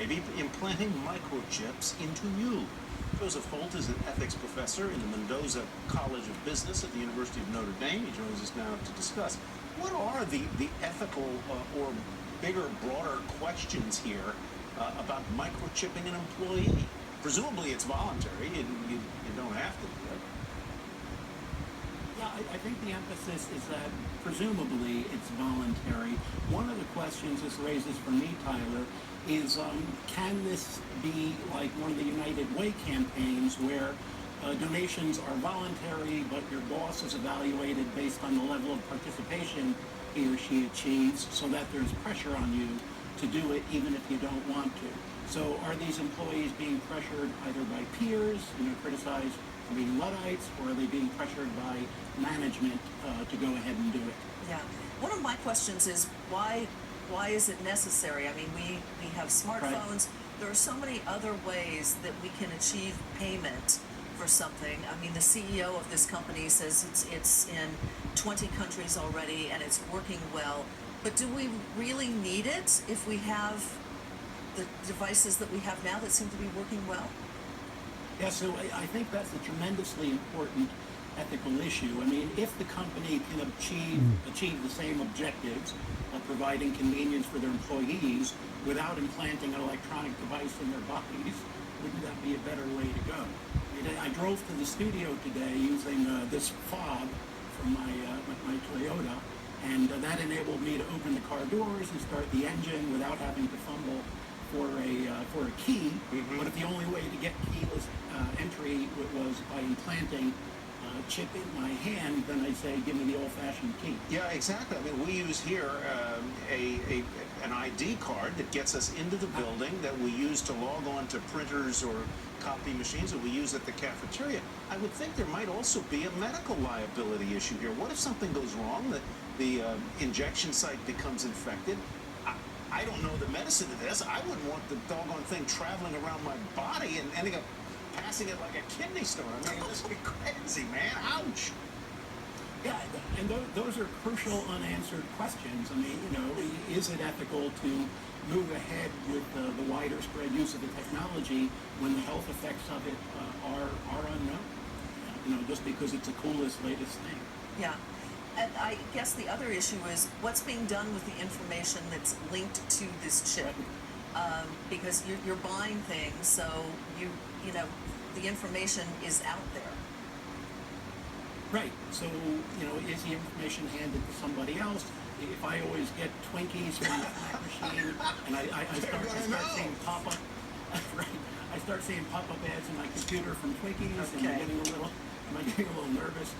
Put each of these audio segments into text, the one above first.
maybe implanting microchips into you. Joseph Holt is an ethics professor in the Mendoza College of Business at the University of Notre Dame. He joins us now to discuss what are the ethical or bigger, broader questions here about microchipping an employee. Presumably it's voluntary and you don't have to do it. Yeah, I think the emphasis is that presumably it's voluntary. One of the questions this raises for me, Tyler, is can this be like one of the United Way campaigns where donations are voluntary, but your boss is evaluated based on the level of participation he or she achieves, so that there's pressure on you to do it even if you don't want to. So are these employees being pressured either by peers, criticized for being Luddites, or are they being pressured by management to go ahead and do it? Yeah. One of my questions is why is it necessary? I mean, we have smartphones. Right. There are so many other ways that we can achieve payment for something. I mean, the CEO of this company says it's in 20 countries already and it's working well. But do we really need it if we have the devices that we have now that seem to be working well? Yeah, so I think that's a tremendously important ethical issue. I mean, if the company can achieve the same objectives of providing convenience for their employees without implanting an electronic device in their bodies, wouldn't that be a better way to go? I drove to the studio today using this fob from my Toyota, and that enabled me to open the car doors and start the engine without having to fumble for a key. Mm-hmm. But if the only way to get keyless entry was by implanting a chip in my hand, then I'd say, give me the old-fashioned key. Yeah, exactly. I mean, we use here an ID card that gets us into the building that we use to log on to printers or copy machines that we use at the cafeteria. I would think there might also be a medical liability issue here. What if something goes wrong, that the injection site becomes infected? I don't know the medicine of this. I wouldn't want the doggone thing traveling around my body and ending up passing it like a kidney stone. I mean, this would be crazy, man. Ouch. Yeah, and those are crucial unanswered questions. I mean, is it ethical to move ahead with the wider spread use of the technology when the health effects of it are unknown? Just because it's the coolest, latest thing. Yeah. And I guess the other issue is what's being done with the information that's linked to this chip. Because you're buying things, so the information is out there. Right. So, is the information handed to somebody else? If I always get Twinkies from the snack machine, and I start seeing pop-up, right? I start seeing pop-up ads in my computer from Twinkies, okay. And I'm getting a little nervous.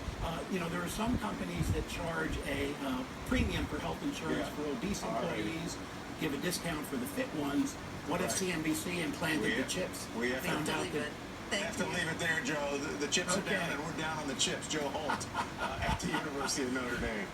There are some companies that charge a premium for health insurance for obese employees, give a discount for the fit ones. What if CNBC implanted the chips? We have to leave it. To leave it there, Joe. The chips are down, and we're down on the chips. Joe Holt at the University of Notre Dame.